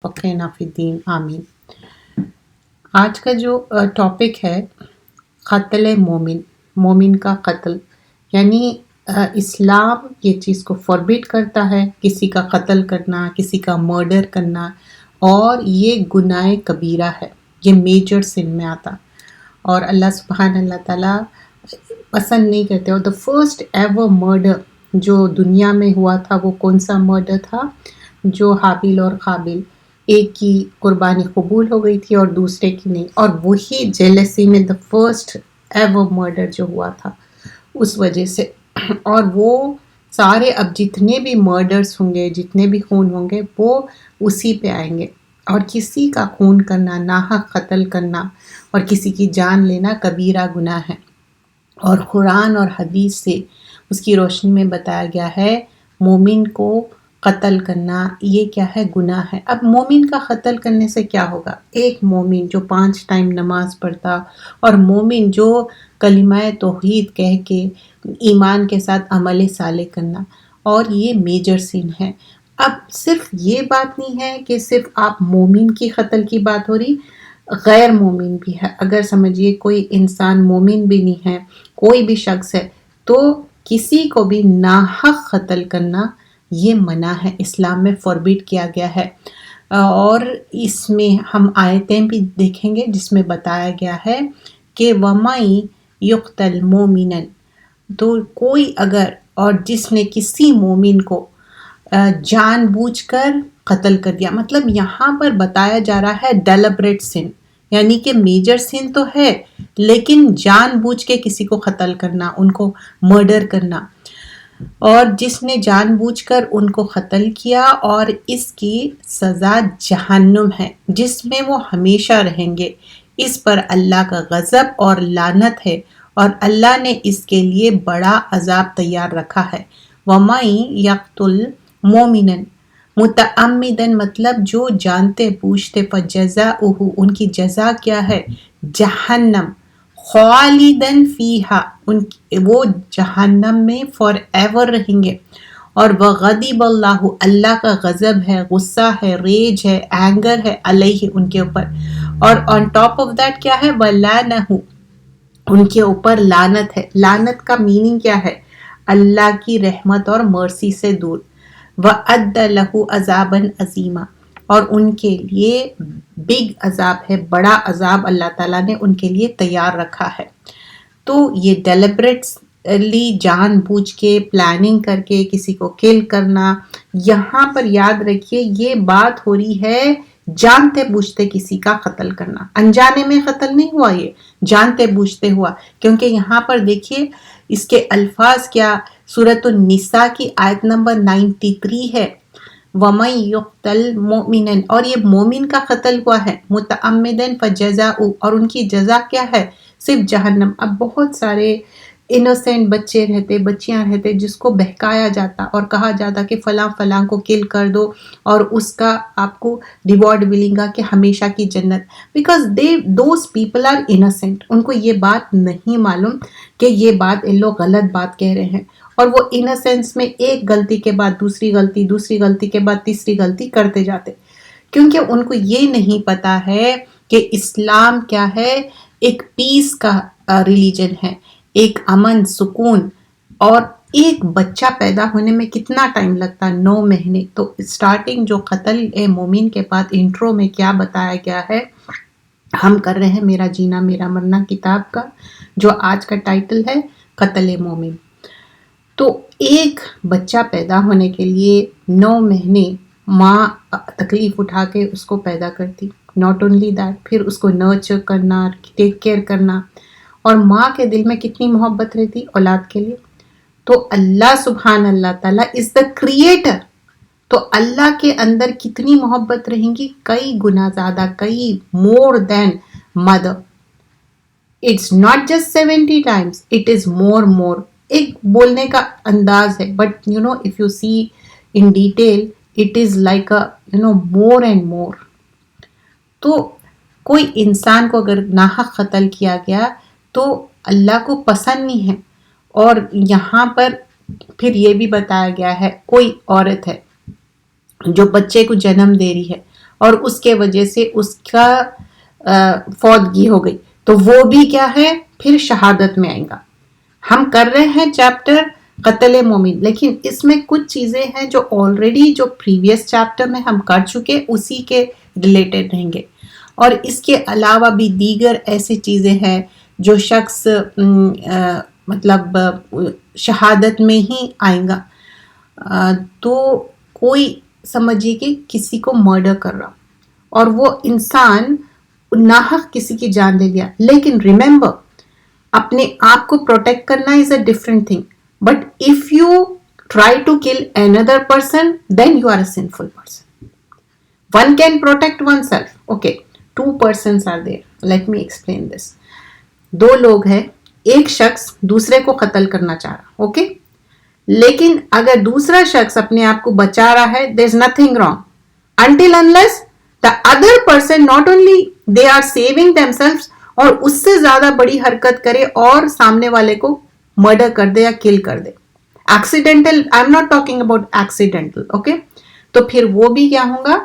فقینا فی الدین آمین۔ آج کا جو ٹاپک ہے قتل مومن، مومن کا قتل، یعنی اسلام یہ چیز کو فوربٹ کرتا ہے، کسی کا قتل کرنا، کسی کا مرڈر کرنا، اور یہ گناہ کبیرہ ہے، یہ میجر سن میں آتا، اور اللہ سبحانہ اللہ تعالیٰ پسند نہیں کرتے۔ اور دا فرسٹ ایور مرڈر جو دنیا میں ہوا تھا وہ کون سا مرڈر تھا؟ جو حابیل اور قابیل، ایک کی قربانی قبول ہو گئی تھی اور دوسرے کی نہیں، اور وہی جیلسی میں دا فرسٹ ایور مرڈر جو ہوا تھا اس وجہ سے، اور وہ سارے اب جتنے بھی مرڈرز ہوں گے، جتنے بھی خون ہوں گے، وہ اسی پہ آئیں گے۔ اور کسی کا خون کرنا، ناحق قتل کرنا اور کسی کی جان لینا کبیرہ گناہ ہے، اور قرآن اور حدیث سے اس کی روشنی میں بتایا گیا ہے مومن کو قتل کرنا یہ کیا ہے؟ گناہ ہے۔ اب مومن کا قتل کرنے سے کیا ہوگا؟ ایک مومن جو 5 ٹائم نماز پڑھتا، اور مومن جو کلمہ توحید کہہ کے ایمان کے ساتھ عمل صالح کرنا، اور یہ میجر سین ہے۔ اب صرف یہ بات نہیں ہے کہ صرف آپ مومن کی قتل کی بات ہو رہی، غیر مومن بھی ہے۔ اگر سمجھیے کوئی انسان مومن بھی نہیں ہے، کوئی بھی شخص ہے، تو کسی کو بھی ناحق قتل کرنا یہ منع ہے، اسلام میں فوربٹ کیا گیا ہے۔ اور اس میں ہم آیتیں بھی دیکھیں گے جس میں بتایا گیا ہے کہ وَمَن يُقْتَلْ مُؤْمِنًا، تو کوئی اگر، اور جس نے کسی مومن کو جان بوجھ کر قتل کر دیا، مطلب یہاں پر بتایا جا رہا ہے ڈیلیبریٹ سن، یعنی کہ میجر سن تو ہے لیکن جان بوجھ کے کسی کو قتل کرنا، ان کو مرڈر کرنا، اور جس نے جان بوجھ کر ان کو قتل کیا، اور اس کی سزا جہنم ہے جس میں وہ ہمیشہ رہیں گے، اس پر اللہ کا غضب اور لعنت ہے، اور اللہ نے اس کے لیے بڑا عذاب تیار رکھا ہے۔ وَمَن يَقْتُلْ مُؤْمِنًا مُتَعَمِّدًا، مطلب جو جانتے بوجھتے، فَجَزَاؤُهُ، ان کی جزا کیا ہے؟ جہنم، خالدن فیہا، وہ جہنم میں فار ایور رہیں گے، اور وغضب اللہ، اللہ کا غضب ہے، غصہ ہے، ریج ہے، اینگر ہے، علیہ، ان کے اوپر، اور آن ٹاپ آف دیٹ کیا ہے؟ وَلَعنَہُ، ان کے اوپر لعنت ہے۔ لعنت کا میننگ کیا ہے؟ اللہ کی رحمت اور مرسی سے دور۔ وَأَدَّ لَهُ عَذَابًا عَظِيمًا، اور ان کے لیے بگ عذاب ہے، بڑا عذاب اللہ تعالیٰ نے ان کے لیے تیار رکھا ہے۔ تو یہ ڈیلیبریٹلی جان بوجھ کے پلاننگ کر کے کسی کو کل کرنا، یہاں پر یاد رکھیے یہ بات ہو رہی ہے جانتے بوجھتے کسی کا قتل کرنا، انجانے میں قتل نہیں ہوا، یہ جانتے بوجھتے ہوا، کیونکہ یہاں پر دیکھیے اس کے الفاظ کیا، سورۃ النساء کی آیت نمبر 93 ہے، وَمَن يُقْتَلْ مُؤْمِنًا، اور یہ مومن کا قتل ہوا ہے، مُتَعَمِّدًا فَجَزَاؤُهُ، اور ان کی جزا کیا ہے؟ صرف جہنم۔ اب بہت سارے انوسینٹ بچے رہتے، بچیاں رہتے، جس کو بہکایا جاتا اور کہا جاتا کہ فلاں فلاں کو کل کر دو اور اس کا آپ کو ریوارڈ ملے گا کہ ہمیشہ کی جنت، because those people are innocent, ان کو یہ بات نہیں معلوم کہ یہ بات ان لوگ غلط بات کہہ رہے ہیں، اور وہ انوسینس میں ایک غلطی کے بعد دوسری غلطی، دوسری غلطی کے بعد تیسری غلطی کرتے جاتے، کیونکہ ان کو یہ نہیں پتا ہے کہ اسلام کیا ہے، ایک پیس کا ریلیجن ہے، ایک امن، سکون، اور ایک بچہ پیدا ہونے میں کتنا ٹائم لگتا؟ 9 مہینے۔ تو اسٹارٹنگ جو قتل مومن کے بعد انٹرو میں کیا بتایا گیا ہے، ہم کر رہے ہیں میرا جینا میرا مرنا کتاب کا، جو آج کا ٹائٹل ہے قتل مومن۔ تو ایک بچہ پیدا ہونے کے لیے 9 مہینے ماں تکلیف اٹھا کے اس کو پیدا کرتی، ناٹ اونلی دیٹ، پھر اس کو نرچر کرنا، ٹیک کیئر کرنا، اور ماں کے دل میں کتنی محبت رہتی اولاد کے لیے۔ تو اللہ سبحان اللہ تعالیٰ از دا کریٹر، تو اللہ کے اندر کتنی محبت رہیں گی؟ کئی گنا زیادہ، کئی more than mother. It's not just 70 times, it is more. ایک بولنے کا انداز ہے، but you know if you see in detail it is like more and more. تو کوئی انسان کو اگر ناحق قتل کیا گیا تو اللہ کو پسند نہیں ہے، اور یہاں پر پھر یہ بھی بتایا گیا ہے کوئی عورت ہے جو بچے کو جنم دے رہی ہے اور اس کے وجہ سے اس کا فوتگی ہو گئی تو وہ بھی کیا ہے پھر شہادت میں آئے گا. ہم کر رہے ہیں چیپٹر قتل مومن لیکن اس میں کچھ چیزیں ہیں جو آلریڈی جو پریویس چیپٹر میں ہم کر چکے اسی کے ریلیٹڈ رہیں گے اور اس کے علاوہ بھی دیگر ایسی چیزیں ہیں جو شخص مطلب شہادت میں ہی آئیں گا. تو کوئی سمجھیے کہ کسی کو مرڈر کر رہا اور وہ انسان ناحق کسی کی جان لے لیا لیکن ریممبر اپنے آپ کو پروٹیکٹ کرنا is a different thing but if you try to kill another person then you are a sinful person. One can protect oneself. Okay, two persons are there. Let me explain this. دو لوگ ہیں ایک شخص دوسرے کو قتل کرنا چاہ رہا اوکے لیکن اگر دوسرا شخص اپنے آپ کو بچا رہا ہے there is nothing wrong until unless the other person not only they are saving themselves اور اس سے زیادہ بڑی حرکت کرے اور سامنے والے کو مرڈر کر دے یا کل کر دے. Accidental I am not talking about accidental okay تو پھر وہ بھی کیا ہوں گا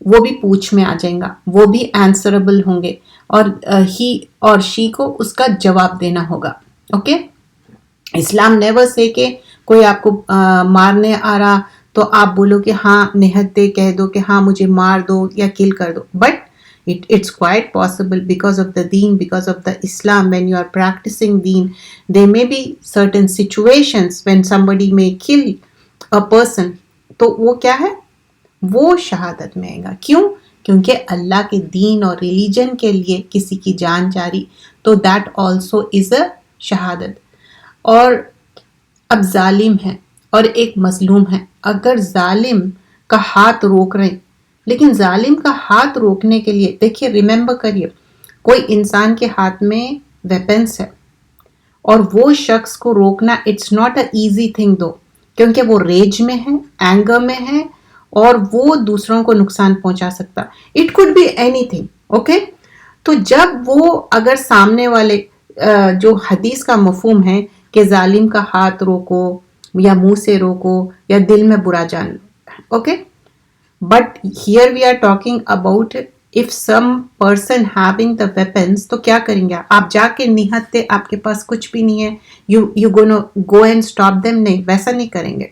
وہ بھی پوچھ میں آ جائیں گا وہ بھی آنسربل ہوں گے اور ہی اور شی کو اس کا جواب دینا ہوگا. اوکے اسلام نیور سے کہ کوئی آپ کو مارنے آ رہا تو آپ بولو کہ ہاں نہت دے کہہ دو کہ ہاں مجھے مار دو یا کل کر دو but it's quite possible because of the deen, because of the Islam, when you are practicing deen, there may be certain situations when somebody may kill a person. تو وہ کیا ہے وہ شہادت میں آئے گا. کیوں؟ کیونکہ اللہ کے دین اور ریلیجن کے لیے کسی کی جان جاری تو that also is a شہادت. اور اب ظالم ہے اور ایک مظلوم ہے اگر ظالم کا ہاتھ روک رہے لیکن ظالم کا ہاتھ روکنے کے لیے دیکھیے ریممبر کریے کوئی انسان کے ہاتھ میں ویپنس ہے اور وہ شخص کو روکنا it's not a easy thing though کیونکہ وہ ریج میں ہے اینگر میں ہے اور وہ دوسروں کو نقصان پہنچا سکتا. It could be anything okay تو جب وہ اگر سامنے والے جو حدیث کا مفہوم ہے کہ ظالم کا ہاتھ روکو یا منہ سے روکو یا دل میں برا جان لو okay But here we are talking about if some person having the weapons تو کیا کریں گے آپ جا کے نہتے آپ کے پاس کچھ بھی نہیں ہے you gonna go and stop them نہیں ویسا نہیں کریں گے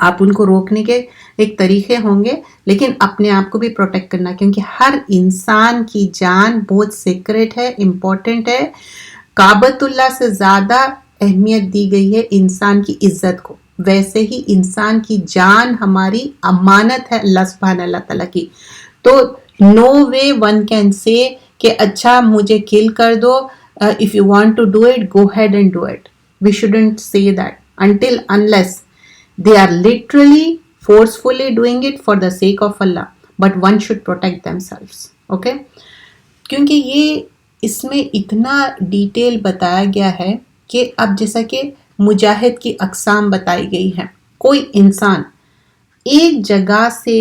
آپ ان کو روکنے کے ایک طریقے ہوں گے لیکن اپنے آپ کو بھی پروٹیکٹ کرنا کیونکہ ہر انسان کی جان بہت سیکرٹ ہے امپورٹنٹ ہے. کعبۃ اللہ سے زیادہ اہمیت دی گئی ہے انسان کی عزت کو ویسے ہی انسان کی جان ہماری امانت ہے اللہ سبحانہ اللہ تعالیٰ کی. تو نو وے ون کین سے کہ اچھا مجھے کل کر دو if you want to do it go ahead and do it. We shouldn't say that until unless they are literally forcefully doing it for the sake of Allah but one should protect themselves okay کیونکہ یہ اس میں اتنا detail بتایا گیا ہے کہ اب جیسا کہ مجاہد کی اقسام بتائی گئی ہیں. کوئی انسان ایک جگہ سے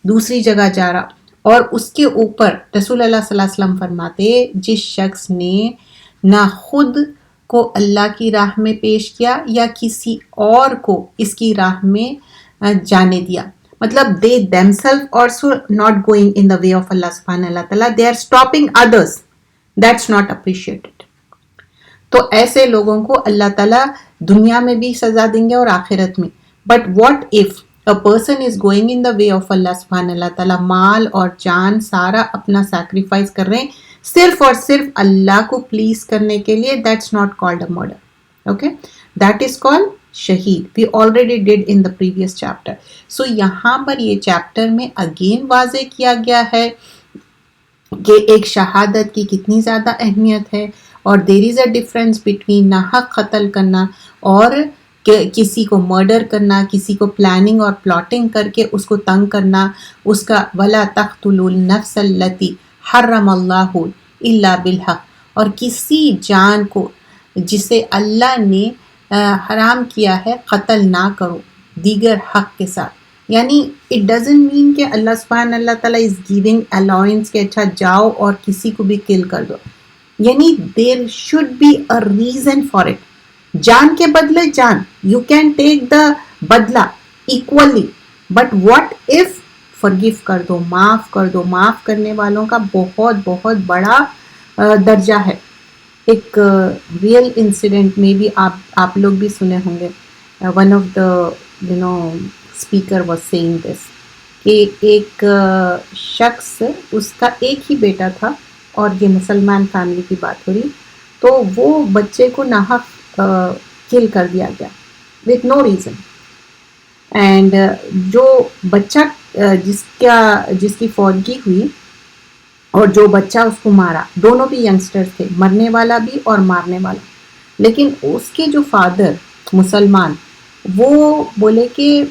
دوسری جگہ جا رہا اور اس کے اوپر رسول اللہ صلی اللہ علیہ وسلم فرماتے جس شخص نے نہ خود کو اللہ کی راہ میں پیش کیا یا کسی اور کو اس کی راہ میں جانے دیا مطلب they themselves also not going in the way of Allah subhanahu wa ta'ala they are stopping others that's not appreciated. تو ایسے لوگوں کو اللہ تعالیٰ دنیا میں بھی سزا دیں گے اور آخرت میں. But what if a person is going in the way of Allah سبحانہ اللہ تعالیٰ مال اور جان سارا اپنا سیکریفائس کر رہے ہیں صرف اور صرف اللہ کو پلیز کرنے کے لیے that's not called a murder okay that is called شہید. We already did in the previous chapter. So یہاں پر یہ چیپٹر میں اگین واضح کیا گیا ہے کہ ایک شہادت کی کتنی زیادہ اہمیت ہے اور دیر از اے ڈفرینس بٹوین ناحق قتل کرنا اور کسی کو مرڈر کرنا کسی کو پلاننگ اور پلاٹنگ کر کے اس کو تنگ کرنا اس کا ولا تقتلوا النفس التي حرم اللہ الا بالحق اور کسی جان کو جسے اللہ نے حرام کیا ہے قتل نہ کرو دیگر حق کے ساتھ. یعنی اٹ ڈزنٹ مین کہ اللہ سبحانہ اللہ تعالیٰ از گیونگ الاؤنس کہ اچھا جاؤ اور کسی کو بھی کل کر دو. یعنی there should be a reason for it. جان کے بدلے جان یو کین ٹیک دا بدلہ equally but what if forgive کر دو, معاف کر دو. معاف کرنے والوں کا بہت بہت بڑا درجہ ہے. ایک ریئل انسیڈنٹ میں بھی آپ لوگ بھی سنے ہوں گے. One of the speaker was saying this کہ ایک شخص, اس کا ایک ہی بیٹا تھا اور یہ مسلمان فیملی کی بات ہو رہی, تو وہ بچے کو ناحق کل کر دیا گیا وتھ نو ریزن. اینڈ جو بچہ جس کی فوتگی ہوئی اور جو بچہ اس کو مارا, دونوں بھی ینگسٹرز تھے, مرنے والا بھی اور مارنے والا. لیکن اس کے جو فادر مسلمان, وہ بولے کہ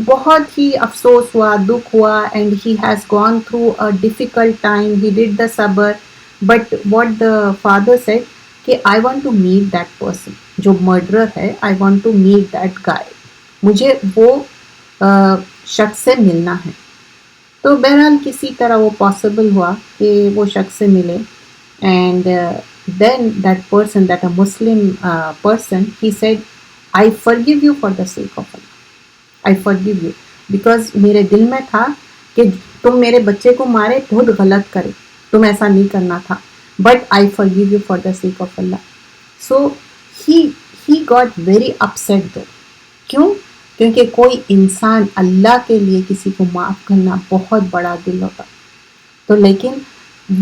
بہت ہی افسوس ہوا, دکھ ہوا, and he has gone through a difficult time, he did the صبر, but what the father said کہ I want to meet that person, جو مرڈرر ہے, I want to meet that guy, مجھے وہ شخص سے ملنا ہے. تو بہرحال کسی طرح وہ پاسبل ہوا کہ وہ شخص سے ملے. And then that person, that a Muslim person, he said I forgive you for the sake of Allah. I forgive you because میرے دل میں تھا کہ تم میرے بچے کو مارے, بہت غلط کرے, تم ایسا نہیں کرنا تھا, but I forgive you for the sake of Allah. So he got very upset though. کیوں؟ کیونکہ کوئی انسان اللہ کے لیے کسی کو معاف کرنا بہت بڑا دل ہوتا. تو لیکن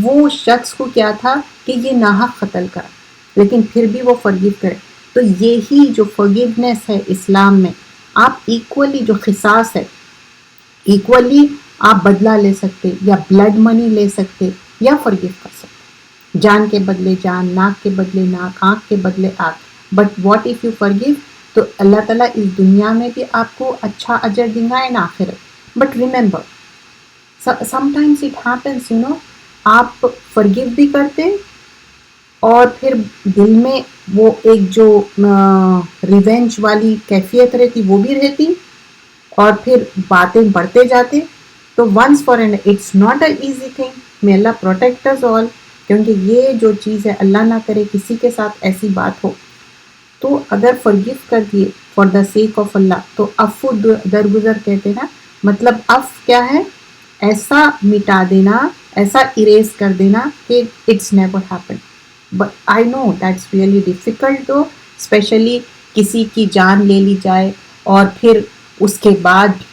وہ شخص کو کیا تھا کہ یہ ناحق قتل کرا, لیکن پھر بھی وہ forgive کرے. تو یہی جو forgiveness ہے اسلام میں, آپ ایکولی جو قصاص ہے, ایکولی آپ بدلہ لے سکتے, یا بلڈ منی لے سکتے, یا forgive کر سکتے, جان کے بدلے جان, ناک کے بدلے ناک, آنکھ کے بدلے آنکھ. But what if you forgive, تو اللہ تعالیٰ اس دنیا میں بھی آپ کو اچھا اجر دیں گا اینڈ آخرت. But remember sometimes it happens, آپ forgive بھی کرتے اور پھر دل میں وہ ایک جو ریونج والی کیفیت رہتی وہ بھی رہتی, اور پھر باتیں بڑھتے جاتے. تو once for and it's not a easy thing. may Allah protect us all, کیونکہ یہ جو چیز ہے, اللہ نہ کرے کسی کے ساتھ ایسی بات ہو. تو اگر forgive کر دیے فار دا سیک آف اللہ, تو عفو درگزر کہتے نا, مطلب عفو کیا ہے, ایسا مٹا دینا, ایسا اریز کر دینا کہ it's never happen. But I know that's really difficult though, especially کسی کی جان لے لی جائے اور پھر اس کے بعد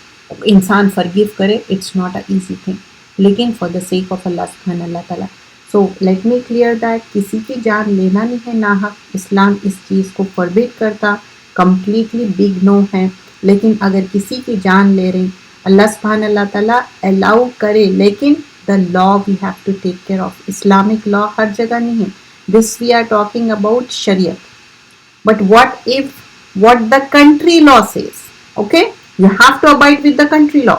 انسان forgive کرے, it's not an easy thing. لیکن for the sake of Allah سبحانہ اللہ تعالیٰ. So let me clear that کسی کی جان لینا نہیں ہے ناحق, اسلام اس چیز کو forbid کرتا, completely big no ہے. لیکن اگر کسی کی جان لے رہے اللہ سبحانہ اللہ تعالیٰ allow کرے, لیکن the law we have to take care of. Islamic law ہر جگہ نہیں ہے. This we are talking about Shariat. But what the country law says, okay? You have to abide with the country law.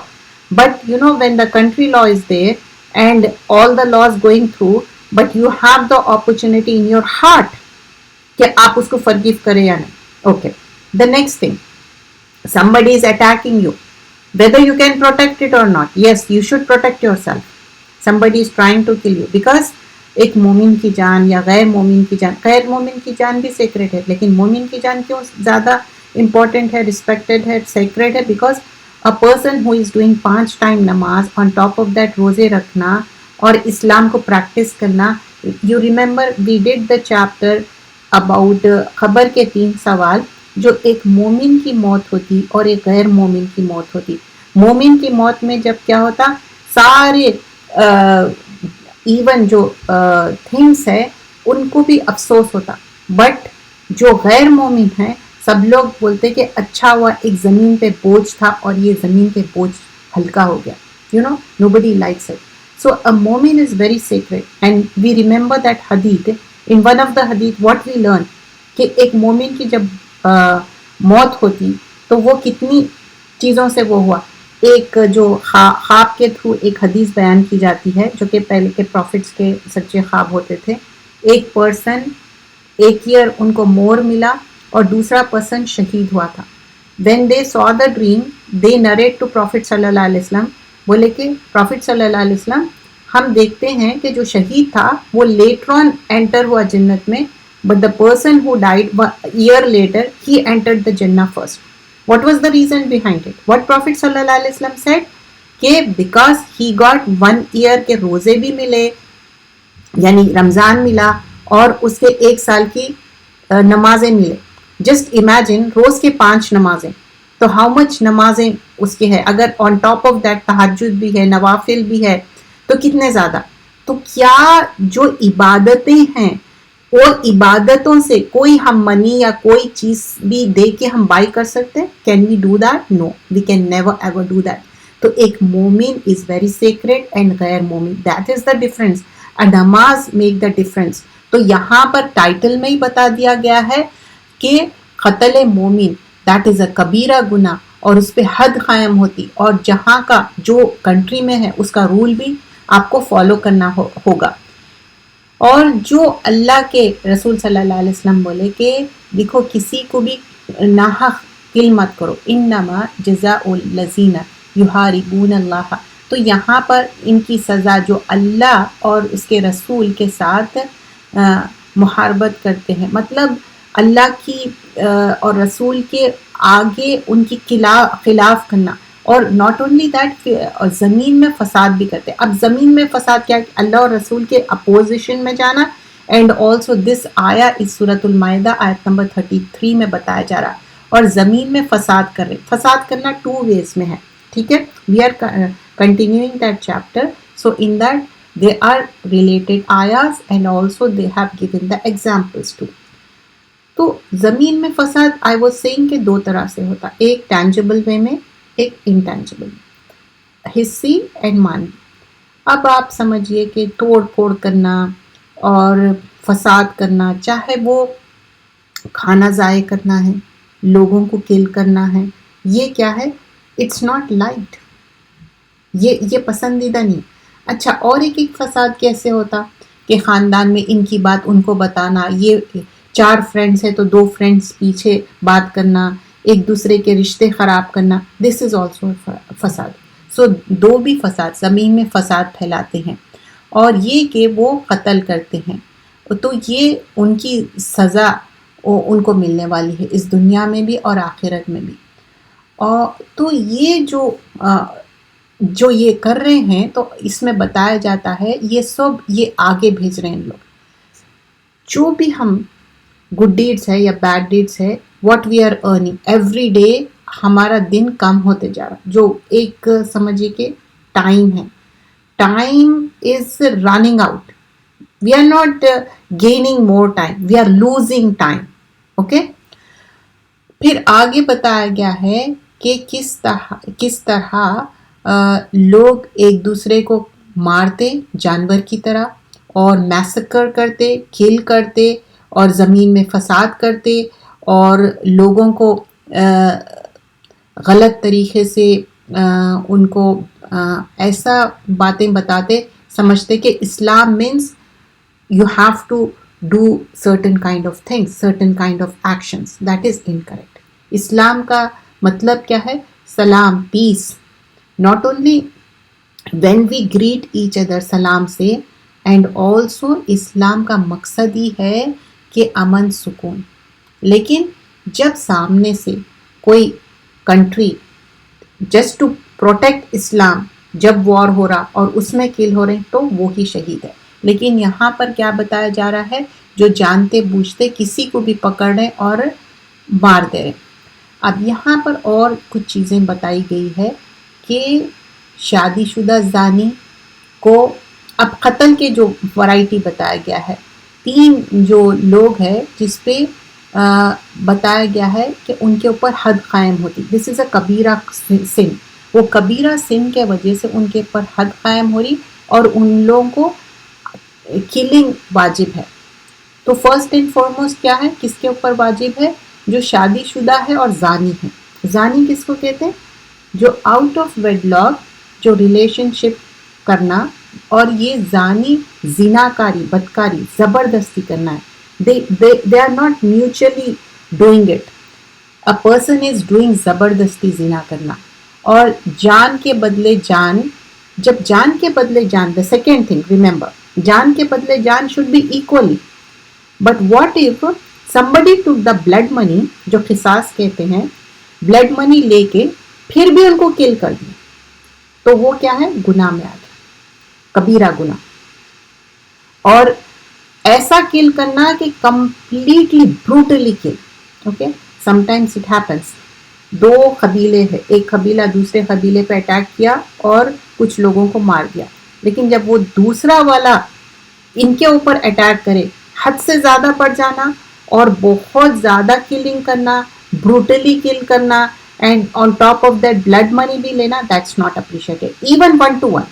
But when the country law is there and all the laws going through, but you have the opportunity in your heart کہ آپ اس کو forgive کرے یا نہیں. Okay. The next thing, somebody is attacking you. Whether you can protect it or not. Yes, you should protect yourself. Somebody is trying to kill you. Because ایک مومن کی جان یا غیر مومن کی جان, غیر مومن کی جان بھی سیکریٹ ہے, لیکن مومن کی جان کیوں زیادہ امپورٹنٹ ہے, ریسپیکٹڈ ہے, سیکریٹ ہے, because a person who is doing 5 time نماز, آن ٹاپ آف دیٹ روزے رکھنا اور اسلام کو پریکٹس کرنا. You remember we did the chapter about خبر کے 3 سوال, جو ایک مومن کی موت ہوتی اور ایک غیر مومن کی موت ہوتی. مومن کی موت میں جب کیا ہوتا, سارے ایون جو تھنگس ہے ان کو بھی افسوس ہوتا, بٹ جو غیر مومن ہے سب لوگ بولتے کہ اچھا ہوا ایک زمین پہ بوجھ تھا اور یہ زمین پہ بوجھ ہلکا ہو گیا. nobody likes it. So a مومن is very sacred, and we remember that hadith. In one of the hadith what we learn کہ ایک مومن کی جب موت ہوتی تو وہ کتنی چیزوں سے وہ ہوا. ایک جو خواب کے تھرو ایک حدیث بیان کی جاتی ہے, جو کہ پہلے کے پروفٹس کے سچے خواب ہوتے تھے. ایک پرسن ایک ایئر ان کو مور ملا اور دوسرا پرسن شہید ہوا تھا. when they saw the dream they narrate to Prophet صلی اللہ علیہ وسلم, بولے کہ Prophet صلی اللہ علیہ وسلم ہم دیکھتے ہیں کہ جو شہید تھا وہ لیٹر آن انٹر ہوا جنت میں, but the person who died a year later he entered the Jannah first. What was the reason behind it? What Prophet sallallahu alaihi wasallam said? کہ بیکاز ہی گاٹ 1 ایئر کے روزے بھی ملے، یعنی رمضان ملا، اور اس کے 1 سال کی نمازیں ملے. جسٹ امیجن روز کے 5 نمازیں، تو ہاؤ مچ نمازیں اس کے ہے، اگر آن ٹاپ آف دیٹ تہجد بھی ہے، نوافل بھی ہے، تو کتنے زیادہ. تو کیا جو عبادتیں ہیں وہ عبادتوں سے کوئی ہم منی یا کوئی چیز بھی دے کے ہم بائی کر سکتے ہیں؟ Can we do that? No, we can never ever do that. تو ایک مومن از ویری سیکریٹ اینڈ غیر مومن، دیٹ از دا ڈفرنس. نماز میک دا ڈفرنس. تو یہاں پر ٹائٹل میں ہی بتا دیا گیا ہے کہ قتل مومن دیٹ از اے کبیرہ گناہ، اور اس پہ حد قائم ہوتی، اور جہاں کا جو کنٹری میں ہے اس کا رول بھی آپ کو فالو کرنا ہوگا. اور جو اللہ کے رسول صلی اللہ علیہ وسلم بولے کہ دیکھو کسی کو بھی ناحق قتل مت کرو، انما جزاء الذین یحاربون اللہ. تو یہاں پر ان کی سزا جو اللہ اور اس کے رسول کے ساتھ محاربت کرتے ہیں، مطلب اللہ کی اور رسول کے آگے ان کی خلاف کرنا، اور ناٹ اونلی دیٹ زمین میں فساد بھی کرتے. اب زمین میں فساد کیا؟ اللہ اور رسول کے اپوزیشن میں جانا. اینڈ آلسو دس آیا اس سورۃ المائدہ آیت نمبر 33 میں بتایا جا رہا، اور زمین میں فساد کر رہے. فساد کرنا 2 ویز میں ہے، ٹھیک ہے. We are continuing that chapter. So in that they are related ayahs and also they have given the examples too. تو زمین میں فساد I was saying کہ 2 طرح سے ہوتا، ایک tangible way میں، ایک intangible میں، حصی and مانی. اب آپ سمجھئے کہ توڑ پھوڑ کرنا اور فساد کرنا، چاہے وہ کھانا ضائع کرنا ہے، لوگوں کو کل کرنا ہے، یہ کیا ہے؟ it's not light، یہ پسندیدہ نہیں. اچھا، اور ایک فساد کیسے ہوتا کہ خاندان میں ان کی بات ان کو بتانا، یہ 4 فرینڈز ہیں تو 2 فرینڈز پیچھے بات کرنا، ایک دوسرے کے رشتے خراب کرنا. دس از آلسو فساد. سو 2 بھی فساد، زمین میں فساد پھیلاتے ہیں، اور یہ کہ وہ قتل کرتے ہیں. تو یہ ان کی سزا ان کو ملنے والی ہے اس دنیا میں بھی اور آخرت میں بھی. اور تو یہ جو یہ کر رہے ہیں، تو اس میں بتایا جاتا ہے یہ سب یہ آگے بھیج رہے ہیں لوگ. جو بھی ہم گڈ ڈیڈس ہے یا بیڈ ڈیڈس ہے، what we are earning every day, ہمارا دن کم ہوتے جا رہا. جو ایک سمجھیے کہ ٹائم ہے، time is running out. We are not gaining more time, we are losing time. Okay. پھر آگے بتایا گیا ہے کہ کس طرح لوگ ایک دوسرے کو مارتے جانور کی طرح، اور میسکر کرتے، کل کرتے، اور زمین میں فساد کرتے، اور لوگوں کو غلط طریقے سے ان کو ایسا باتیں بتاتے، سمجھتے کہ Islam means you have to do certain kind of things, certain kind of actions. That is incorrect. اسلام کا مطلب کیا ہے؟ سلام، پیس. Not only when we greet each other سلام سے، and also اسلام کا مقصد ہی ہے کہ امن سکون. لیکن جب سامنے سے کوئی کنٹری just to protect اسلام جب وار ہو رہا اور اس میں کل ہو رہے تو وہی شہید ہے. لیکن یہاں پر کیا بتایا جا رہا ہے؟ جو جانتے بوجھتے کسی کو بھی پکڑ رہے اور مار دے رہے. اب یہاں پر اور کچھ چیزیں بتائی گئی ہے کہ شادی شدہ زانی کو، اب قتل کے جو ورائٹی بتایا گیا ہے، 3 جو لوگ ہیں جس پہ بتایا گیا ہے کہ ان کے اوپر حد قائم ہوتی. دس از اے کبیرہ سن. وہ کبیرہ سن کے وجہ سے ان کے اوپر حد قائم ہو رہی، اور ان لوگوں کو کلنگ واجب ہے. تو فرسٹ اینڈ فارموسٹ کیا ہے، کس کے اوپر واجب ہے؟ جو شادی شدہ ہے اور زانی ہے. زانی کس کو کہتے ہیں؟ جو آؤٹ آف ویڈ لاک جو ریلیشن شپ کرنا، اور یہ زانی زناکاری، بدکاری، زبردستی کرنا ہے. they are not mutually doing it. a person is doing زبردستی زنا کرنا. اور جان کے بدلے جان، جب جان کے بدلے جان، the second thing remember، جان کے بدلے جان should be equally. but what if somebody took the blood money، جو قصاص کہتے ہیں، blood money لے کے پھر بھی ان کو کل کر دیا، تو وہ کیا ہے؟ گناہ میں آ گیا، کبیرہ گناہ. اور ایسا کل کرنا کہ completely brutally kill. Okay, sometimes it happens, دو قبیلے ہیں، ایک قبیلہ دوسرے قبیلے پہ اٹیک کیا اور کچھ لوگوں کو مار دیا، لیکن جب وہ دوسرا والا ان کے اوپر اٹیک کرے، حد سے زیادہ بڑھ جانا اور بہت زیادہ کلنگ کرنا، بروٹلی کل کرنا، and on top of that blood money بھی لینا، that's not appreciated. Even 1 to 1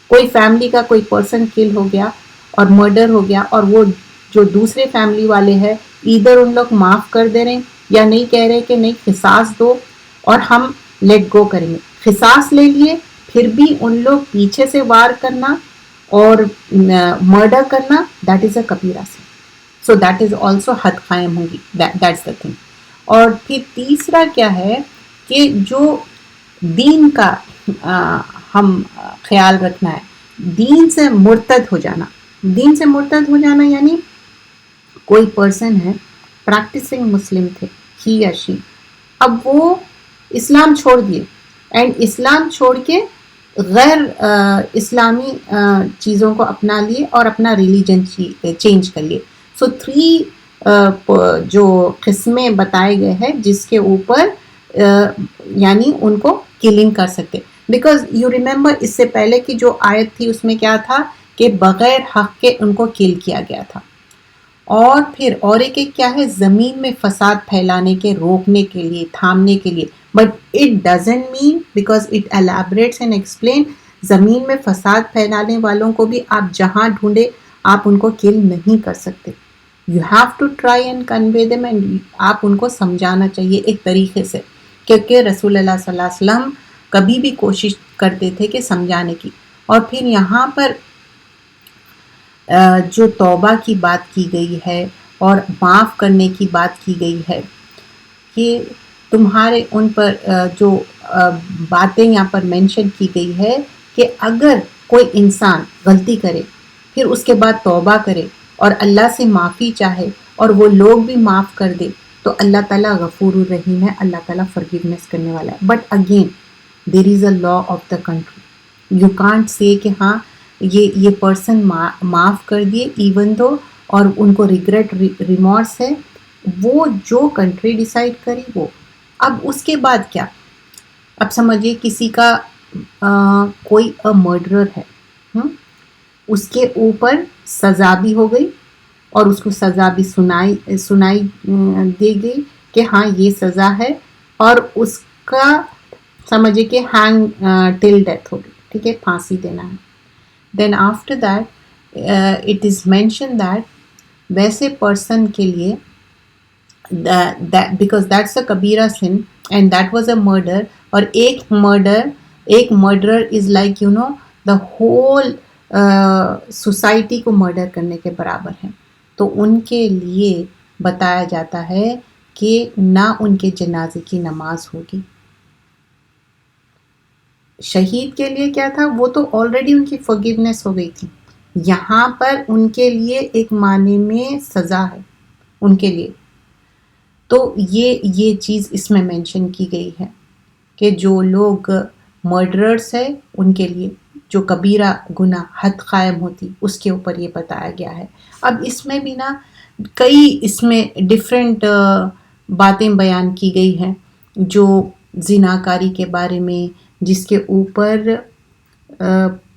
کوئی فیملی کا کوئی پرسن کل ہو گیا اور مرڈر ہو گیا، اور وہ جو دوسرے فیملی والے ہیں ادھر ان لوگ معاف کر دے رہے ہیں یا نہیں کہہ رہے کہ نہیں قصاص دو اور ہم لیٹ گو کریں گے. قصاص لے لیے پھر بھی ان لوگ پیچھے سے وار کرنا اور مرڈر کرنا، دیٹ از اے کبیرہ سن. سو دیٹ از آلسو حد قائم ہوگی، دیٹس دا تھنگ. اور پھر تیسرا کیا ہے کہ جو دین کا ہم خیال رکھنا ہے، دین سے مرتد ہو جانا. دین سے مرتد ہو جانا یعنی کوئی پرسن ہے، پریکٹسنگ مسلم تھے ہی یا شی، اب وہ اسلام چھوڑ دیے اینڈ اسلام چھوڑ کے غیر اسلامی چیزوں کو اپنا لیے اور اپنا ریلیجن چینج کر لیے. سو 3 جو قسمیں بتائے گئے ہیں جس کے اوپر یعنی ان کو کلنگ کر سکتے. بیکاز یو ریممبر اس سے پہلے کی جو آیت تھی اس میں کیا تھا کہ بغیر حق کے ان کو کل کیا گیا تھا. اور پھر اور ایک کیا ہے، زمین میں فساد پھیلانے کے روکنے کے لیے، تھامنے کے لیے. But it doesn't mean, because it elaborates and explain, زمین میں فساد پھیلانے والوں کو بھی آپ جہاں ڈھونڈے آپ ان کو کل نہیں کر سکتے. You have to try and convey them, and آپ ان کو سمجھانا چاہیے ایک طریقے سے، کیونکہ رسول اللہ صلی اللہ علیہ وسلم کبھی بھی کوشش کرتے تھے کہ سمجھانے کی. اور پھر یہاں پر جو توبہ کی بات کی گئی ہے اور معاف کرنے کی بات کی گئی ہے کہ تمہارے ان پر جو باتیں یہاں پر مینشن کی گئی ہے کہ اگر کوئی انسان غلطی کرے پھر اس کے بعد توبہ کرے اور اللہ سے معافی چاہے اور وہ لوگ بھی معاف کر دے تو اللہ تعالیٰ غفور الرحیم ہے، اللہ تعالیٰ فرگیونیس کرنے والا ہے. But again there is a law of the country. You can't say کہ ہاں یہ پرسن معاف کر دیے ایون دو، اور ان کو ریگریٹ ریمورس ہے. وہ جو کنٹری ڈیسائیڈ کری وہ. اب اس کے بعد کیا؟ اب سمجھیے کسی کا کوئی مرڈرر ہے، اس کے اوپر سزا بھی ہو گئی اور اس کو سزا بھی سنائی دے گئی کہ ہاں یہ سزا ہے، اور اس کا سمجھے کہ ہینگ ٹل ڈیتھ ہو گئی، ٹھیک ہے، پھانسی دینا ہے. Then after that it is mention that ویسے پرسن کے لیے بیکاز دیٹس اے کبیرہ sin and that was a murder, اور ایک murderer is like you know the whole society کو مرڈر کرنے کے برابر ہیں. تو ان کے لیے بتایا جاتا ہے کہ نہ ان کے جنازے کی نماز ہوگی. شہید کے لیے کیا تھا، وہ تو آلریڈی ان کی فرگیونیس ہو گئی تھی. یہاں پر ان کے لیے ایک معنی میں سزا ہے ان کے لیے. تو یہ چیز اس میں مینشن کی گئی ہے کہ جو لوگ مرڈررس ہیں ان کے لیے جو کبیرہ گناہ حد قائم ہوتی اس کے اوپر یہ بتایا گیا ہے. اب اس میں بھی نا کئی اس میں ڈفرینٹ باتیں بیان کی گئی ہیں، جو زناکاری کے بارے میں، جس کے اوپر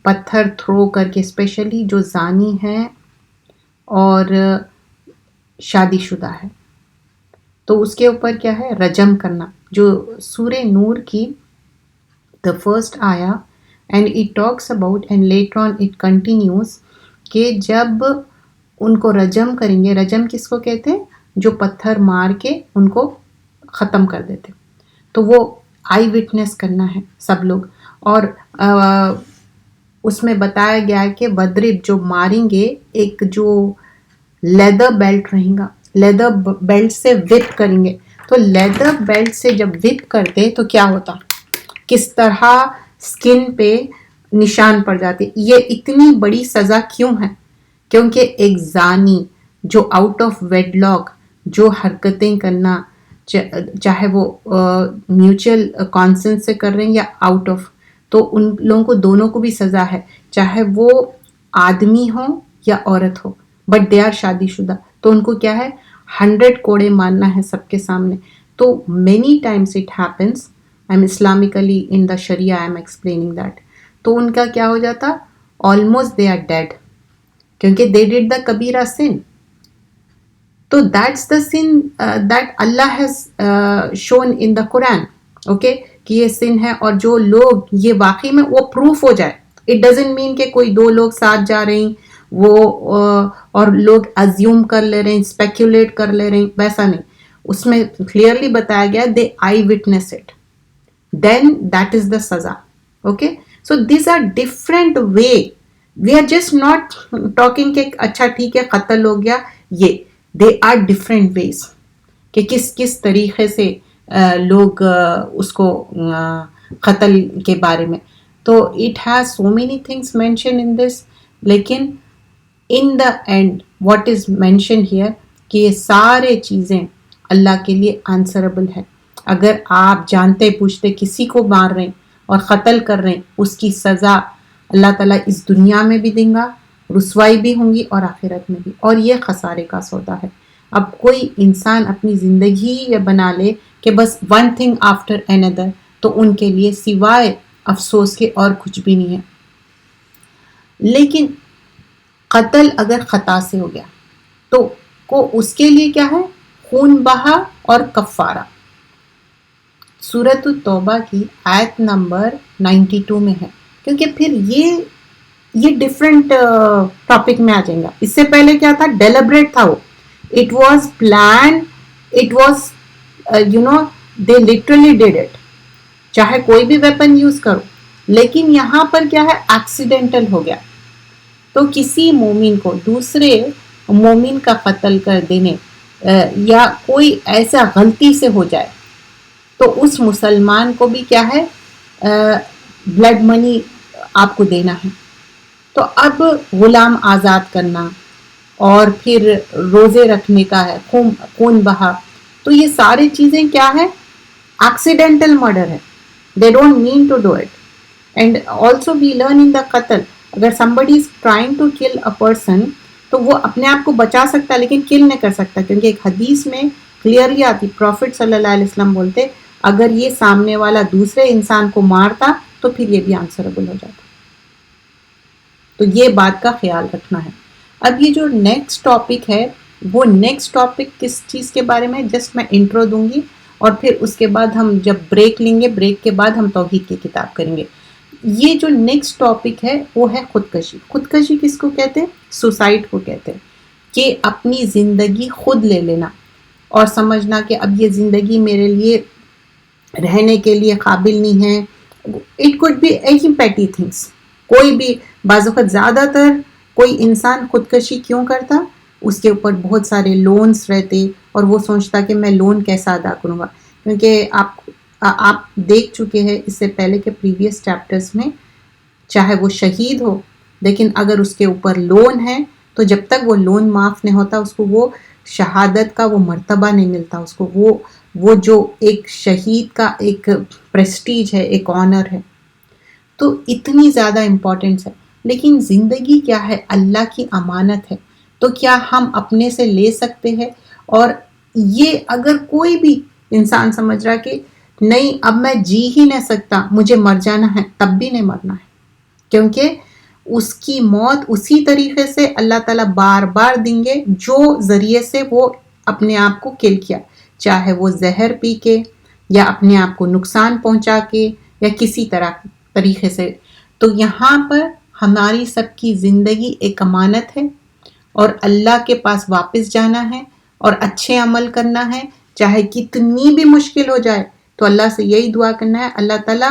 پتھر تھرو کر کے، اسپیشلی جو زانی ہے اور شادی شدہ ہے تو اس کے اوپر کیا ہے، رجم کرنا. جو سورہ نور کی the first آیا and it talks about and later on it continues کہ جب ان کو رجم کریں گے. رجم کس کو کہتے ہیں؟ جو پتھر مار کے ان کو ختم کر دیتے. تو وہ آئی وٹنس کرنا ہے سب لوگ. اور اس میں بتایا گیا ہے کہ وَدْرِب جو ماریں گے، ایک جو لیدر بیلٹ رہیں گا، لیدر بیلٹ سے وپ کریں گے. تو لیدر بیلٹ سے جب وپ کرتے تو کیا ہوتا، کس طرح سکن پہ نشان پڑ جاتے. یہ اتنی بڑی سزا کیوں ہے؟ کیونکہ ایک زانی جو آؤٹ آف ویڈ لاک جو حرکتیں کرنا، چاہے وہ میوچل کانسنٹ سے کر رہے ہیں یا آؤٹ آف تو ان لوگوں کو دونوں کو بھی سزا ہے، چاہے وہ آدمی ہو یا عورت ہو، بٹ دے آر شادی شدہ، تو ان کو کیا ہے 100 کوڑے مارنا ہے سب کے سامنے. تو many times it happens, I am Islamically in the شریعہ آئی ایم ایکسپلیننگ دیٹ. تو ان کا کیا ہو جاتا، آلموسٹ دے آر ڈیڈ، کیونکہ دے ڈیڈ دا کبیرہ سن. تو that's the sin that Allah has shown in the Quran, okay, کہ یہ سن ہے. اور جو لوگ یہ واقعی میں وہ پروف ہو جائے، اٹ ڈزنٹ مین کہ کوئی دو لوگ ساتھ جا رہے ہیں وہ اور لوگ ازیوم کر لے رہے ہیں، اسپیکولیٹ کر لے رہے ہیں، ویسا نہیں. اس میں کلیئرلی بتایا گیا they eyewitness it, then that is the سزا. Okay, so these are different way. We are just not talking کہ اچھا ٹھیک ہے قتل ہو گیا، یہ دے آر ڈفرینٹ ویز کہ کس کس طریقے سے لوگ اس کو قتل کے بارے میں. تو it has so many things mention in this, لیکن in the end what is mention here کہ یہ سارے چیزیں اللہ کے لیے آنسربل ہے. اگر آپ جانتے پوچھتے کسی کو مار رہے ہیں اور قتل کر رہے ہیں، اس کی سزا اللہ تعالیٰ اس دنیا میں بھی دیں گا، رسوائی بھی ہوں گی اور آخرت میں بھی، اور یہ خسارے کا سودا ہے. اب کوئی انسان اپنی زندگی یہ بنا لے کہ بس ون تھنگ آفٹر اندر، تو ان کے لیے سوائے افسوس کے اور کچھ بھی نہیں ہے. لیکن قتل اگر خطا سے ہو گیا تو کو اس کے لیے کیا ہے، خون بہا اور کفارہ. سورۃ التوبہ کی آیت نمبر 92 میں ہے، کیونکہ پھر یہ ڈفرینٹ ٹاپک میں آ جائیں گا. اس سے پہلے کیا تھا، ڈیلیبریٹ تھا وہ، it was plan, it was they literally did it, چاہے کوئی بھی ویپن یوز کرو. لیکن یہاں پر کیا ہے، ایکسیڈنٹل ہو گیا. تو کسی مومن کو دوسرے مومن کا قتل کر دینے یا کوئی ایسا غلطی سے ہو جائے تو اس مسلمان کو بھی کیا ہے، بلڈ منی آپ کو دینا ہے. تو اب غلام آزاد کرنا اور پھر روزے رکھنے کا ہے، خون بہا، تو یہ ساری چیزیں کیا ہے، ایکسیڈنٹل مرڈر ہے. they don't mean to do it. And also we learn in the قتل، اگر somebody is trying to kill a person تو وہ اپنے آپ کو بچا سکتا ہے لیکن کل نہیں کر سکتا، کیونکہ ایک حدیث میں کلیئرلی آتی، پروفٹ صلی اللہ علیہ وسلم بولتے اگر یہ سامنے والا دوسرے انسان کو مارتا تو پھر یہ بھی آنسربل ہو جاتا. تو یہ بات کا خیال رکھنا ہے. اب یہ جو نیکسٹ ٹاپک ہے، وہ نیکسٹ ٹاپک کس چیز کے بارے میں، جسٹ میں انٹرو دوں گی اور پھر اس کے بعد ہم جب بریک لیں گے، بریک کے بعد ہم توحید کی کتاب کریں گے. یہ جو نیکسٹ ٹاپک ہے وہ ہے خودکشی. خودکشی کس کو کہتے ہیں، سوسائڈ کو کہتے ہیں، کہ اپنی زندگی خود لے لینا اور سمجھنا کہ اب یہ زندگی میرے لیے رہنے کے لیے قابل نہیں ہے. اٹ کوڈ بی اینی پیٹی تھنگس. کوئی بھی بعض وقت، زیادہ تر کوئی انسان خودکشی کیوں کرتا، اس کے اوپر بہت سارے لونز رہتے اور وہ سوچتا کہ میں لون کیسا ادا کروں گا. کیونکہ آپ دیکھ چکے ہیں اس سے پہلے کے پریویس چیپٹرز میں، چاہے وہ شہید ہو لیکن اگر اس کے اوپر لون ہے تو جب تک وہ لون معاف نہیں ہوتا اس کو وہ شہادت کا وہ مرتبہ نہیں ملتا، اس کو وہ جو ایک شہید کا ایک پریسٹیج ہے، ایک آنر ہے. تو اتنی زیادہ امپورٹنس ہے. لیکن زندگی کیا ہے، اللہ کی امانت ہے، تو کیا ہم اپنے سے لے سکتے ہیں؟ اور یہ اگر کوئی بھی انسان سمجھ رہا کہ نہیں اب میں جی ہی نہیں سکتا، مجھے مر جانا ہے، تب بھی نہیں مرنا ہے، کیونکہ اس کی موت اسی طریقے سے اللہ تعالیٰ بار بار دیں گے جو ذریعے سے وہ اپنے آپ کو کل کیا، چاہے وہ زہر پی کے یا اپنے آپ کو نقصان پہنچا کے یا کسی طریقے سے. تو یہاں پر ہماری سب کی زندگی ایک امانت ہے اور اللہ کے پاس واپس جانا ہے اور اچھے عمل کرنا ہے، چاہے کتنی بھی مشکل ہو جائے تو اللہ سے یہی دعا کرنا ہے، اللہ تعالیٰ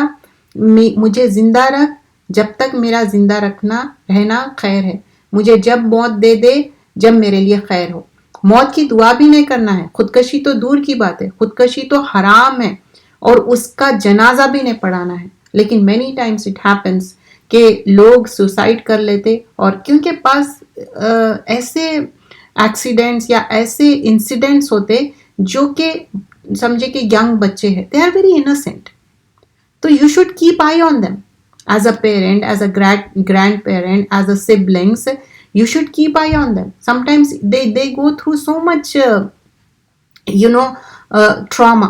مجھے زندہ رکھ جب تک میرا زندہ رہنا خیر ہے، مجھے جب موت دے دے جب میرے لیے خیر ہو. موت کی دعا بھی نہیں کرنا ہے. خودکشی تو دور کی بات ہے، خودکشی تو حرام ہے اور اس کا جنازہ بھی نہیں پڑھانا ہے. لیکن مینی ٹائمز اٹ ہیپنس کہ لوگ سوسائڈ کر لیتے، اور کیونکہ پاس ایسے ایکسیڈنٹس یا ایسے انسیڈنٹس ہوتے جو کہ سمجھے کہ ینگ بچے ہیں، دے آر ویری انوسینٹ، تو you should keep I on them. as a parent, as a grandparent, as a siblings, you should keep eye on them. Sometimes they go through so much trauma.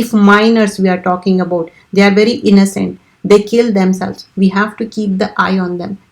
if minors we are talking about, they are very innocent, they kill themselves, we have to keep the eye on them,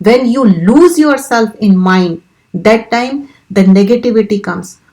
when you lose yourself in mind, that time the negativity comes.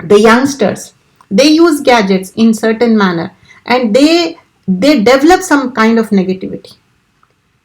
the youngsters, they use gadgets in certain manner and they develop some kind of negativity.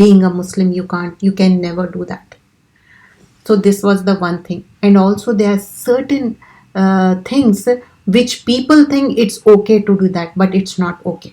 Being a Muslim, you can never do that. So this was the one thing. And also there are certain things which people think it's okay to do that, but it's not okay.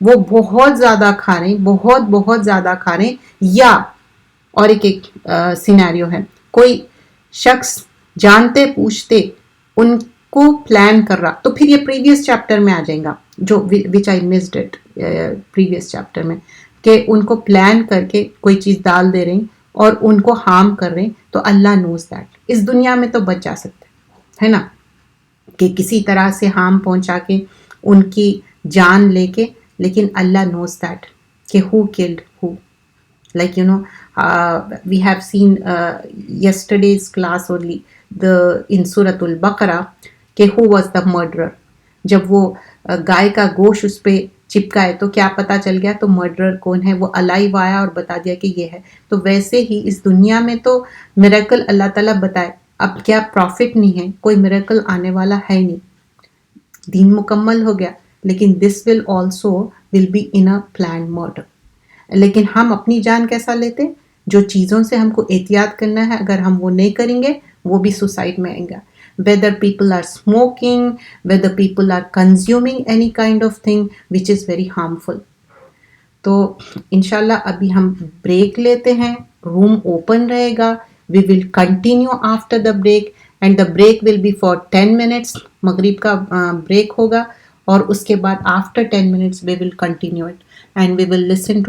وہ بہت زیادہ کھا رہے ہیں، بہت زیادہ کھا رہے ہیں، یا اور ایک سینیریو ہے، کوئی شخص جانتے پوچھتے ان کو پلان کر رہا، تو پھر یہ پریویس چیپٹر میں آ جائیں گا، جو وچ آئی مسڈ اٹ پریویس چیپٹر میں، کہ ان کو پلان کر کے کوئی چیز ڈال دے رہے ہیں اور ان کو ہارم کر رہے ہیں، تو اللہ نوز دیٹ. اس دنیا میں تو بچ جا سکتے ہے نا، کہ کسی طرح سے ہارم پہنچا کے ان کی جان لے کے، لیکن اللہ نوز دیٹ کہ who killed who. Like, we have seen yesterday's class only, in Suratul Baqarah, کہ who was the murderer. جب وہ گائے کا گوشت اس پہ چپکائے تو کیا پتا چل گیا، تو مرڈرر کون ہے، وہ الائیو آیا اور بتا دیا کہ یہ ہے. تو ویسے ہی اس دنیا میں تو میریکل اللہ تعالیٰ بتائے، اب کیا پروفٹ نہیں ہے، کوئی میریکل آنے والا ہے نہیں، دین مکمل ہو گیا، لیکن this will also will be in a plan murder. لیکن ہم اپنی جان کیسا لیتے، جو چیزوں سے ہم کو احتیاط کرنا ہے، اگر ہم وہ نہیں کریں گے وہ بھی سوسائڈ میں آئیں گا. whether people are smoking, whether people are consuming any kind of thing which is very harmful. تو انشاءاللہ ابھی ہم بریک لیتے ہیں، روم اوپن رہے گا، we will continue after the break, and the break will be for 10 minutes, مغرب کا بریک ہوگا، اور اس کے بعد after 10 minutes we will continue it, and we will listen to